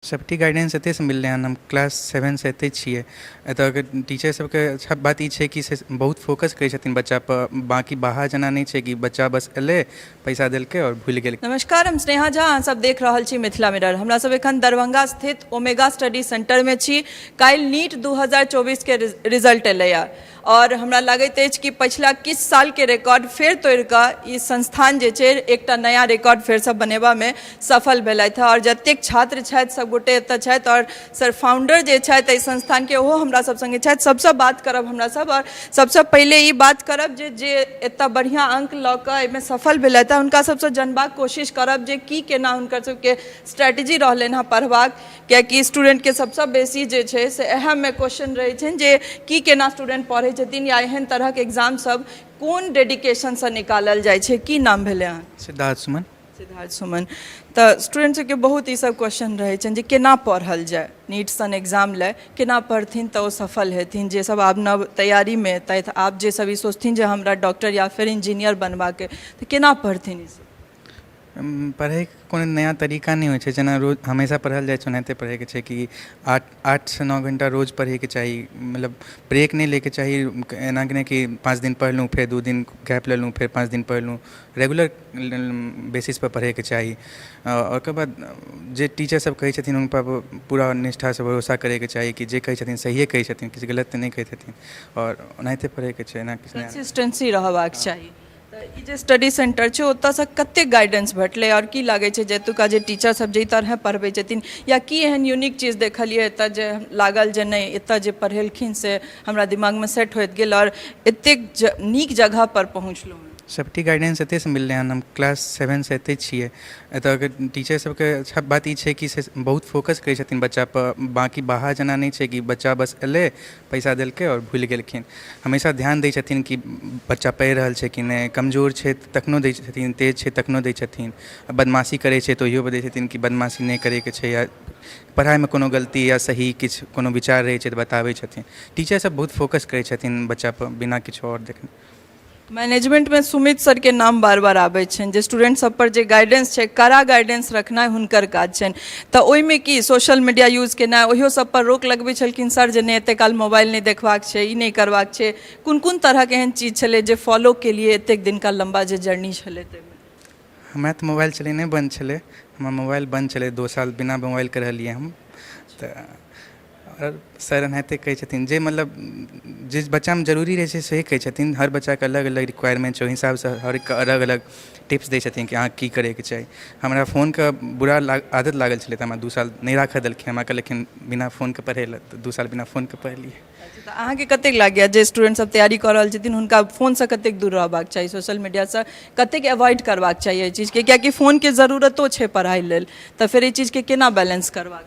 सबटी guidance एते से मिलले हन। हम क्लास 7 से एते छिए। एतऽ अगर टीचर सबके अच्छा बात ई छै कि से बहुत फोकस करै छथिन बच्चा पर, बाकी बाहर जना नहीं छै कि बच्चा बस एलै पैसा देलकै और भूल गेल। नमस्कार, हम स्नेहा झा, अहाँ सब देख रहल छी मिथिला मिरर। हमरा सब एखन दरभंगा स्थित ओमेगा स्टडी सेंटर में छी। काल्हि नीट 2024 के रिजल्ट एलैया और हमरा लगैत अछि कि पछिला किछु साल के रिकॉर्ड फेर तोड़ि कऽ ई संस्थान जे छै एकटा नया रिकॉर्ड फेर से बनेबा में सफल भेलथि और जतेक छात्र छथि सब गोटे एतऽ छथि और सर फाउंडर जे छथि एहि संस्थान के ओहो हमरा सब संगे छथि। सबसँ बात करब हमरा सब और सबसँ पहिले ई बात करब जे एतऽ बढ़िया अंक लऽ कऽ एहिमे सफल भेलथि हुनका सबसँ जानबाक कोशिश करब जे की केना हुनकर सबके स्ट्रेटजी रहलनि हँ पढ़बाक, कियाकि स्टूडेंट के सबसँ बेसी जे छै से अहम क्वेश्चन रहै छनि जे की केना स्टूडेंट पढ़ै छथिन या एहन तरहक एग्जाम सब कोन डेडिकेशन से निकालल जाइ छै। की नाम भेलै अहाँ? सिद्धार्थ सुमन। सिद्धार्थ सुमन। तऽ स्टूडेंट सबके बहुत ई सब क्वेश्चन रहै छनि जे केना पढ़ल जाए, नीट सन एग्जाम लए केना पढ़थिन तऽ ओ सफल हेथिन। जे सब आब नव तैयारी में एतथि, आब जे सब ई सोचथिन जे हमरा डॉक्टर या फिर इंजीनियर बनबाके, तऽ केना पढ़थिन ई सब? पढ़ै के कोनो नया तरीका नहीं होइ छै। जेना रोज हमेशा पढ़ल जाइ छै ओनाहिते पढ़ैके छै कि 8 से 9 घंटा रोज पढ़ैके चाही। मतलब ब्रेक नहीं लेके चाही। एना कि नहीं कि 5 दिन पढ़लूँ फिर 2 दिन गैप लेलूँ फिर 5 दिन पढ़लूँ। रेगुलर बेसिस पर पढ़ैके चाही। और ओकर बाद जे टीचर सब कहै छथिन उन पर पूरा निष्ठा से भरोसा करैके चाही कि जे कहै छथिन सहिए कहै छथिन, किछु गलत तऽ नहीं कहै छथिन। और ओनाहिते पढ़ैके छै। एना किछु कंसिस्टेंसी रहबाक चाही। ई जे स्टडी सेंटर छै ओतऽसँ कतेक गाइडेंस भेटलै और की लागै छै जे एतुका जे टीचर सब जे तरह पढ़बै छथिन या की एहन यूनिक चीज देखलिए एतऽ जे लागल जे नहीं एतऽ जे पढ़ेलखिन से हमरा दिमागमे सेट होइत गेल और एतेक नीक जगह पर पहुँचलहुँ? सबटी गाइडेंस एते से मिलले हन। हम क्लास 7 से एते छिए। एतऽ अगर टीचर सबके अच्छा बात ई छै कि से बहुत फोकस करै छथिन बच्चा पर, बाकी बाहर जना नहीं छै कि बच्चा बस एलै पैसा देलकै और भूल गेलखिन। हमेशा ध्यान दै छथिन कि बच्चा पढ़ि रहल छै कि नहीं, कमजोर छै तखनो दै छथिन, तेज छै तखनो दै छथिन, बदमाशी करै छै तऽ ओहियो पर दै छथिन कि बदमाशी नहीं करैके छै, या पढ़ाइमे कोनो गलती या सही किछु कोनो विचार रहै छै तऽ बताबै छथिन। टीचर सब बहुत फोकस करै छथिन बच्चा पर बिना किछु और देखने। मैनेजमेंट में सुमित सर के नाम बार बार आबै छनि जे स्टूडेंट सब पर जे गाइडेंस छै, कड़ा गाइडेंस रखनाइ हुनकर काज छनि। तऽ ओहिमे की सोशल मीडिया यूज केनाइ ओहियो सब पर रोक लगबै छलखिन सर जे नहि एते काल मोबाइल नहीं देखबाक छै, ई नहीं करबाक छै? कोन कोन तरह के एहन चीज छलै जे फॉलो केलिए एतेक दिन का लंबा जे जर्नी छलै? हमरा तऽ मोबाइल चलेनाइ बंद छलै। हमर मोबाइल बंद छलै 2 साल बिना मोबाइल के रहलिए हम। तऽ सर एनाहिते कहै छथिन जे मतलब जिस बच्चामे जरूरी रहै छै सही कहै छथिन। हर बच्चाके अलग अलग रिक्वायरमेंट छै, ओहि हिसाबसँ हर एक अलग अलग टिप्स दै छथिन कि अहाँ की करैके चाही। हमरा फ़ोनके बुरा आदत लागल छलै तऽ हमरा 2 साल नहीं राखऽ देलखिन। हमरा कहलखिन बिना फ़ोनके पढ़ै लए, तऽ 2 साल बिना फ़ोनके पढ़लिए। तऽ अहाँके कतेक लागैए जे स्टूडेंट सब तैयारी कऽ रहल छथिन हुनका फोनसँ कतेक दूर रहबाक चाही, सोशल मीडियासँ कतेक अवॉइड करबाक चाही एहि चीजके, कियाकि फ़ोनके ज़रूरतो छै पढ़ाइ लेल, तऽ फेर एहि चीजके केना बैलेंस करबाक?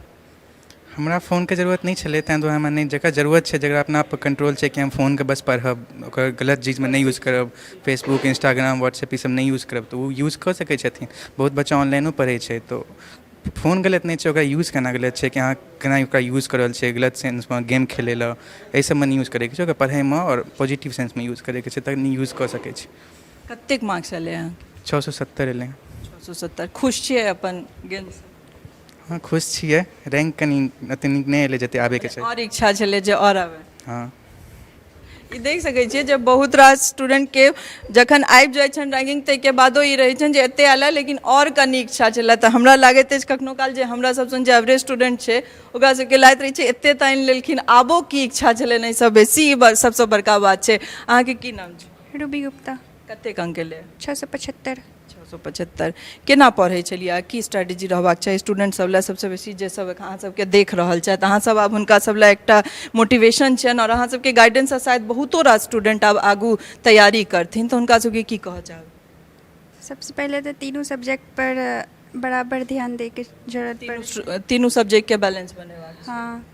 हमरा फ़ोनके ज़रूरत नहीं छलै, ताहि दुआरे हमरा नहीं। जकरा ज़रूरत छै, जकरा अपना आप कंट्रोल छै कि हम फ़ोनके बस पढ़ब, ओकर गलत चीज़मे नहीं यूज़ करब, फेसबुक इंस्टाग्राम व्हाट्सएप ई सब नहीं यूज़ करब, तऽ ओ यूज़ कऽ सकै छथिन। बहुत बच्चा ऑनलाइनो पढ़ै छै, तो फ़ोन गलत नहीं छै, ओकरा यूज़ केना गलत छै कि अहाँ केना ओकरा यूज़ कर रहल छै। गलत सेंसमे गेम खेलै लए एहि सबमे नहीं यूज़ करैके छै, ओकरा पढ़ैमे और पॉजिटिव सेंसमे यूज़ करैके छै, तब नहीं यूज़ कऽ सकै छै। कतेक मार्क्स एलै अहाँ? 670 एलै। 670। खुश छियै अपन गेमसँ? हाँ खुश छियै। रैंक कनी ओते नीक नहीं एलै जते आबैके छै। और इच्छा छलै जे और आबै? हाँ। ई देख सकै छियै जे बहुत रास स्टूडेंट के जखन आबि जाइ छनि रैंकिंग ताहिके बादो ई रहै छनि जे एते आयल लेकिन और कनी इच्छा छलै। तऽ हमरा लागैत अछि कखनो काल जे हमरा सबसँ जे एवरेज स्टूडेंट छै ओकरा सबके लागैत रहै छै एते तऽ आनि लेलखिन, आबो की इच्छा छलनि एहिसँ बेसी, ई सबसँ बड़का बात छै। अहाँके की नाम छै? रूबी गुप्ता। कतेक अंक एलै? 675। 675। केना पढ़ै छलियै, की स्ट्रेटेजी रहबाक चाही स्टूडेंट सब लए सबसँ बेसी, जे सब अहाँ सबके देख रहल छथि? अहाँ सब आब हुनका सब लए एकटा मोटिवेशन छनि और अहाँ सबके गाइडेंससँ शायद बहुतो रास स्टूडेंट आब आगू तैयारी करथिन, तऽ हुनका सबके की कहऽ चाहब? सबसे पहले तो तीनों सब्जेक्ट पर बराबर ध्यान दे के जरूरत पड़। तीनों सब्जेक्ट के बैलेंस बनेबाक। हाँ,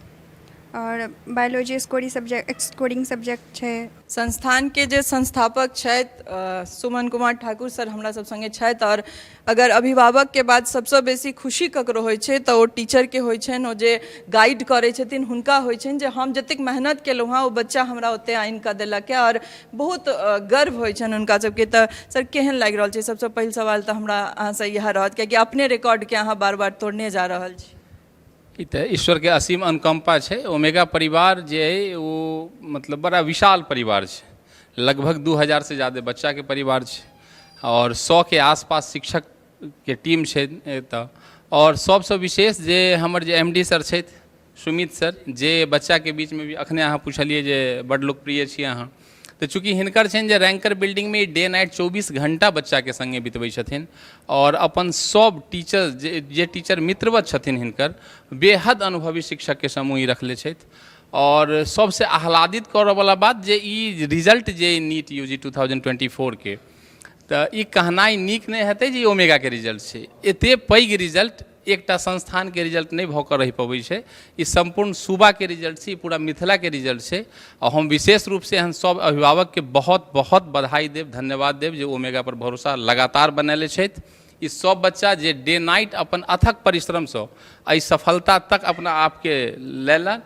और बायोलॉजी स्कोरिंग सब्जेक्ट छै। संस्थान के जे संस्थापक छथि सुमन कुमार ठाकुर सर हमरा सब संगे छथि, और अगर अभिभावक के बाद सबसँ बेसी खुशी ककरो होइ छै तऽ ओ टीचर के होइ छनि, ओ जे गाइड करै छथिन हुनका होइ छनि जे हम जतेक मेहनत केलहुँ हँ ओ बच्चा हमरा ओते आनि कऽ देलक है, और बहुत गर्व होइ छनि हुनका सबके। तऽ सर केहन लागि रहल छै? सबसँ पहिल सवाल तऽ हमरा अहाँसँ इएह रहत, कियाकि अपने रिकॉर्ड के अहाँ बार बार तोड़ने जा रहल छी। ई तऽ ईश्वर के असीम अनुकंपा छै। ओमेगा परिवार जे है वो मतलब बड़ा विशाल परिवार छै, लगभग 2000 से ज़्यादा बच्चा के परिवार छै और 100 के आसपास शिक्षक के टीम छै एतऽ। और सबसे विशेष जे हमर जे MD सर छथि सुमित सर, जे बच्चा के बीच में भी अखने अहाँ पूछलिए जे बड़ लोकप्रिय छी अहाँ, तो चूँकि हिनकर छनि जे रैंकर बिल्डिंग में डे नाइट 24 घंटा बच्चा के संगे बितबै छथिन और अपन सब टीचर जे टीचर मित्रवत छथिन हिनकर बेहद अनुभवी शिक्षक के समूह ही रखले छथि। और सबसे आह्लादित करऽ वाला बात जे ई रिजल्ट जे नीट UG 2024 के, तो ई कहनाइ नीक नहीं हेतै जे ओमेगा के रिजल्ट छै। एते पैघ रिजल्ट एकटा संस्थान के रिजल्ट नहीं भऽ कऽ रहि पबै छै, ई संपूर्ण सूबा के रिजल्ट छै, पूरा मिथिला के रिजल्ट छै। और हम विशेष रूप से एहन सब अभिभावक के बहुत बहुत बधाई देव, धन्यवाद देव जे ओमेगा पर भरोसा लगातार बनैले छथि। ई सब बच्चा जे डे नाइट अपन अथक परिश्रम से एहि सफलता तक अपना आप के लेलन।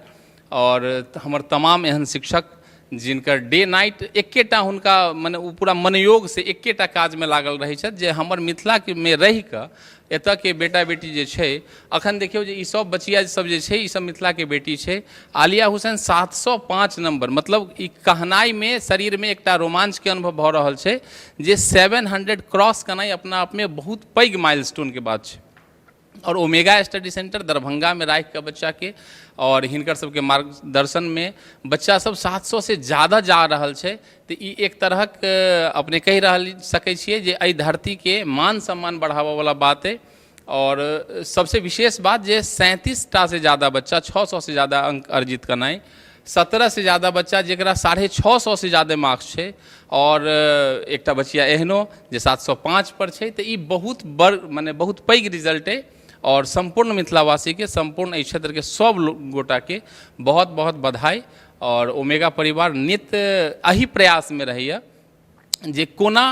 और हमर तमाम एहन शिक्षक जिनकर डे नाइट एकेटा हुनका मने पूरा मनयोग से एकेटा काज में लागल रहै छथि जे हमर मिथिला के में रहि कऽ एतऽ के बेटा बेटी जे छै, अखन देखियौ जे ई सब बचिया सब जे छै ई सब मिथिला के बेटी छै। आलिया हुसैन 705 नंबर, मतलब ई कहनाइ में शरीर में एकटा रोमांच के अनुभव भऽ रहल छै जे 700 क्रॉस करनाइ अपना आप में बहुत पैघ माइलस्टोन के बात छै। और ओमेगा स्टडी सेंटर दरभंगा में राखि कऽ बच्चा के और हिनकर सबके मार्गदर्शन में बच्चा सब 700 से ज़्यादा जा रहल छै। तो ई एक तरहक अपने कहि रहल सकै छियै जे एहि धरती के मान सम्मान बढ़ावऽ वाला बात है। और सबसे विशेष बात जे 37टा से ज़्यादा बच्चा 600 से ज़्यादा अंक अर्जित करनाइ, 17 से ज़्यादा बच्चा जरा 650 से ज़्यादा मार्क्स है और एकटा बचिया एहनो जे 705 पर है। तो ई बहुत बड़ माने बहुत पैघ रिजल्ट है और संपूर्ण मिथिलावासी के, संपूर्ण एहि क्षेत्र के सब गोटा के बहुत बहुत बधाई। और ओमेगा परिवार नित्य एही प्रयास में रहैया जे कोना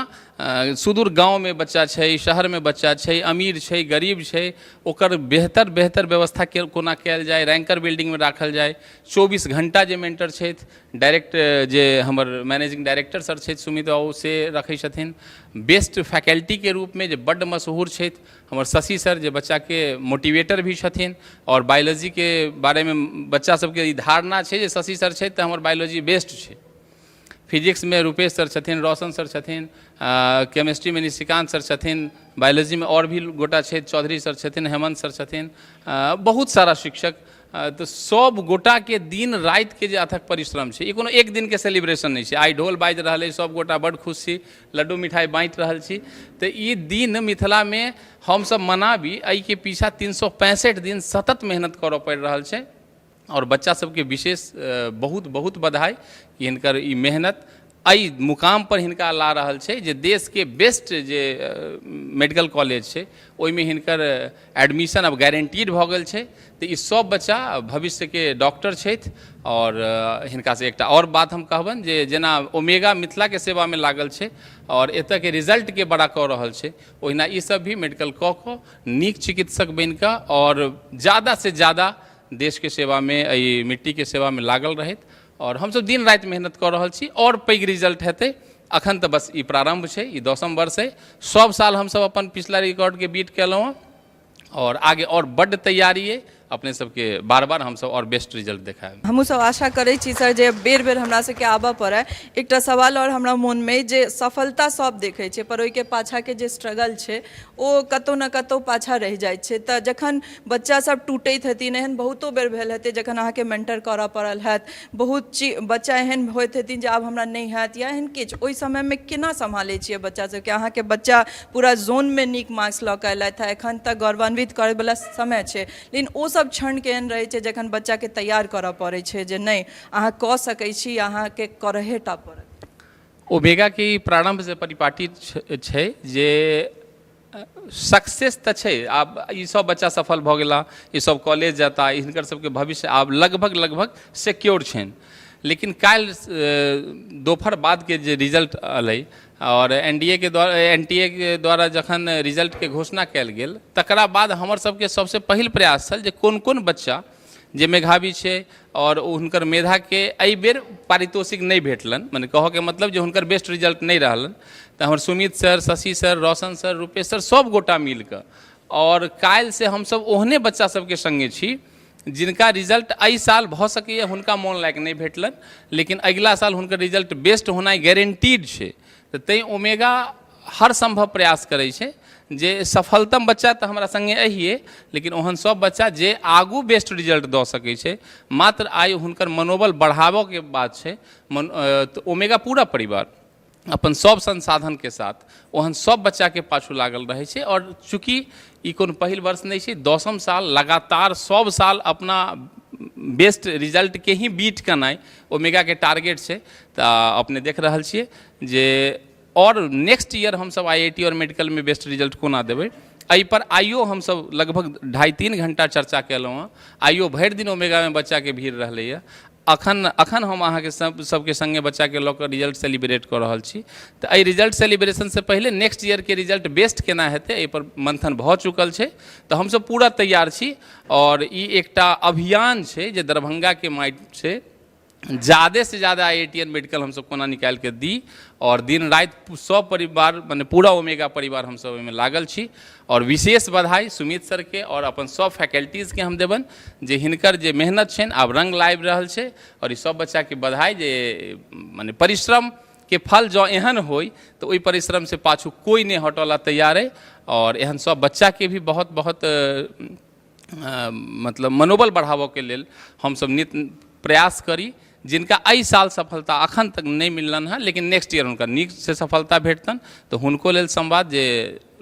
सुदूर गांव में बच्चा छै, शहर में बच्चा छै, अमीर छै, गरीब छै, ओकर बेहतर बेहतर व्यवस्था के कोना कयल जाए, रैंकर बिल्डिंग में राखल जाए। 24 घंटा जे मेंटर छथि डायरेक्ट जे हमर मैनेजिंग डायरेक्टर सर छथि सुमित बाबू से रखै छथिन। बेस्ट फैकल्टी के रूप में जे बड्ड मशहूर छथि हमर शशि सर जे बच्चा के मोटिवेटर भी छथिन। और बायोलॉजी के बारे में बच्चा सबके ई धारणा छै जे शशि सर छथि तऽ हमर बायोलॉजी बेस्ट छै। फिजिक्स में रूपेश सर छथिन, रोशन सर छथिन, केमिस्ट्री में निशिकांत सर छथिन, बायोलॉजी में और भी गोटा छथि, चौधरी सर छथिन, हेमंत सर छथिन, बहुत सारा शिक्षक। तो सब गोटा के दिन रात के जे अथक परिश्रम छै, ई कोनो एक दिन के सेलिब्रेशन नहीं छै। आई ढोल बाजि रहल है, सब गोटा बड़ खुश छी, लड्डू मिठाई बाँटि रहल छी। तो ई दिन मिथिला में हम सब मनाबी, एहि के पीछा 365 दिन सतत मेहनत करऽ पड़ि रहल छै। और बच्चा सबके विशेष बहुत बहुत बधाई कि हिनकर ई मेहनत एहि मुकाम पर हिनका ला रहल छै जे देश के बेस्ट जे मेडिकल कॉलेज छै ओहिमे हिनकर एडमिशन अब गारंटीड भऽ गेल छै। तो ई सब बच्चा भविष्य के डॉक्टर छथि। और हिनका से एकटा और बात हम कहबनि जे जेना ओमेगा मिथिला के सेवा में लागल छै और एतऽ के रिजल्ट के बड़ा कऽ रहल छै, ओहिना ई सब भी मेडिकल कऽ कऽ नीक चिकित्सक बनि कऽ और ज़्यादा से ज़्यादा देश के सेवा में, एहि मिट्टी के सेवा में लागल रहत। और हम सब दिन रात मेहनत कर रहल छी और पैघ रिजल्ट हेतै। अखन तो बस ई प्रारंभ छै, ई 10म वर्ष है। सब साल हम सब अपन पिछला रिकॉर्ड के बीट केलहुँ और आगे और बड्ड तैयारी है। अपने सबके बार बार हम सब और बेस्ट रिजल्ट देखाएब। हमहूँ सब आशा करै छी सर जे बेर बेर हमरा सबके आबऽ पड़ै। एकटा सवाल और हमरा मोन में जे सफलता सब देखै छै पर ओहिके पाछा के जे स्ट्रगल छै ओ कतौ न कतौ पाछा रहि जाइ छै। तऽ जखन बच्चा सब टूटैत हेथिन, एहन बहुतो बेर भेल हेतै जखन अहाँके मेंटर करऽ पड़ल हैत, बहुत बच्चा एहन होइत हेथिन जे आब हमरा नहीं हैत या एहन किछु, ओहि समय में केना सम्हालै छियै बच्चा सबके? अहाँके बच्चा पूरा जोन में नीक मार्क्स लऽ कऽ एलथि है, एखन तक गौरवान्वित करै वाला समय छै, लेकिन ओ सब क्षण केहन रहै छै जखन बच्चा के तैयार करऽ पड़ै छै जे नहीं अहाँ कऽ सकै छी, अहाँके करहेटा पड़त? ओमेगा की प्रारंभ से परिपाटी छै जे सक्सेस तो छै। आब ई सब बच्चा सफल भऽ गेला, ई सब कॉलेज जाता, हिनकर सबके भविष्य आब लगभग लगभग सिक्योर छनि। लेकिन काल्हि दोपहर बाद के जे रिजल्ट अलै और NTA के द्वारा जखन रिजल्ट के घोषणा कयल गेल तकरा बाद हमर सबके सबसे पहिल प्रयास छल जे कोन कोन बच्चा जे मेधावी छै और हुनकर मेधा के एहि बेर पारितोषिक नहीं भेटलन, मने कहऽ के मतलब जे हुनकर बेस्ट रिजल्ट नहीं रहलन। तो हमर सुमित सर, शशि सर, रोशन सर, रूपेश सर सब गोटा मिल कऽ और काल्हि से हम सब ओहने बच्चा सबके संगे छी जिनका रिजल्ट एहि साल भ सकैए हुनका मोन लायक नहीं भेटलन, लेकिन अगिला साल हुनकर रिजल्ट बेस्ट होनाइ गारंटीड छै। तऽ तैँ ओमेगा हर संभव प्रयास करै छै जे सफलतम बच्चा तऽ हमरा संगे अहिए, लेकिन ओहन सब बच्चा जे आगू बेस्ट रिजल्ट दऽ सकै छै। मात्र आइ हुनकर मनोबल बढ़ाबऽके बात छै। तऽ ओमेगा पूरा परिवार अपन सब संसाधन के साथ ओहन सब बच्चा के पाछू लागल रहे छै। और चूँकि ई कोनो पहिल वर्ष नहीं छै, 10म साल लगातार सब साल अपना बेस्ट रिजल्ट के ही बीट करनाइ ओमेगा के टारगेट छै। तऽ अपने देख रहल छियै जे और नेक्स्ट ईयर हम सब IIT और मेडिकल में बेस्ट रिजल्ट कोना देबै, एहि पर आइयो हम सब लगभग 2.5-3 घंटा चर्चा केलहुँ हँ। आइयो भरि दिन ओमेगा में बच्चा के भीड़ रहलैए। अखन हम अहाँके सबके संगे बच्चा के लऽ कऽ रिजल्ट सेलिब्रेट कऽ रहल छी। तऽ एहि रिजल्ट सेलिब्रेशन से पहले नेक्स्ट ईयर के रिजल्ट बेस्ट केना हेतै एहि पर मंथन भऽ चुकल छै। तऽ हमसब पूरा तैयार छी और ई एकटा अभियान छै जे दरभंगा के माटि छै। ज़्यादा से ज़्यादा IIT मेडिकल हम सब कोना निकाल के दी और दिन रात सब परिवार माने पूरा ओमेगा परिवार हम सब ओहिमे लागल छी। और विशेष बधाई सुमित सर के और अपन सब फैकल्टीज के हम देबन जे हिनकर जे मेहनत छनि आब रंग लाबि रहल छै। और ई सब बच्चा के बधाई जे माने परिश्रम के फल जँ एहन होय तो ओहि परिश्रम से पाछू कोई नहीं हटौला तैयार है। और एहन सब बच्चा के भी बहुत बहुत मतलब मनोबल बढ़ाबऽ के लेल हम सब नित प्रयास करी। जिनका एहि साल सफलता अखन तक नहीं मिललन है, लेकिन नेक्स्ट ईयर हुनका नीक से सफलता भेटतन। तो हुनको लेल संवाद जे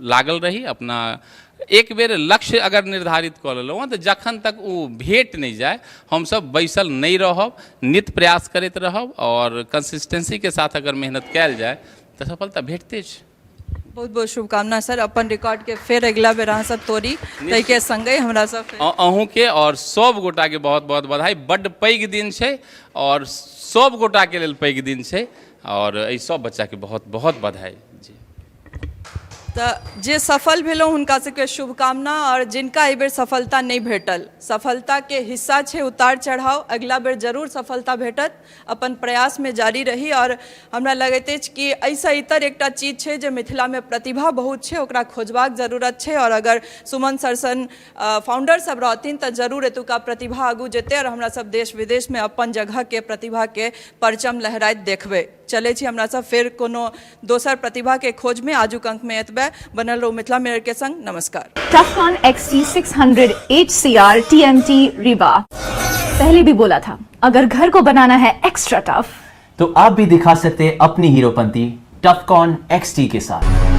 लागल रही, अपना एक बेर लक्ष्य अगर निर्धारित कऽ लेलहुँ तऽ जखन तक ओ भेट नहीं जाए हम सब बैसल नहीं रहब, नित प्रयास करैत रहब। और कंसिस्टेंसी के साथ अगर मेहनत कयल जाए तो सफलता भेटते छै। बहुत बहुत शुभकामना सर। अपन रिकॉर्ड के फिर अगला बेर अहाँ सब तोड़ी तै के संगे हमरा सब अहूँ के और सब गोटा के बहुत बहुत बधाई। बड्ड पैघ दिन छै और सब गोटा के लेल पैघ दिन छै और एहि सब बच्चा के बहुत बहुत बधाई जी। तऽ जे सफल भेलहुँ हुनका सबके शुभकामना। और जिनका एहि बेर सफलता नहीं भेटल, सफलता के हिस्सा छै उतार चढ़ाव, अगला बेर जरूर सफलता भेटत। अपन प्रयास में जारी रही। और हमरा लगैत अछि कि ऐसा इतर एकटा चीज छै जे मिथिला में प्रतिभा बहुत छै, ओकरा खोजबाक जरूरत छै। और अगर सुमन सर सन फाउंडर सब रहथिन तऽ जरूर एतुका प्रतिभा आगू जेतै और हमरा सब देश विदेश में अपन जगह के प्रतिभा के परचम लहराइत देखबै। चले छी हमरा सब फिर कोनो दोसर प्रतिभा के खोज में। आजुक अंक में एतबे। बनल रहो मिथिला मिरर के संग। नमस्कार। टफकॉन XT 600 HCR TMT रीवा। पहले भी बोला था, अगर घर को बनाना है एक्स्ट्रा टफ तो आप भी दिखा सकते हैं अपनी हीरोपंती टफकॉन XT के साथ।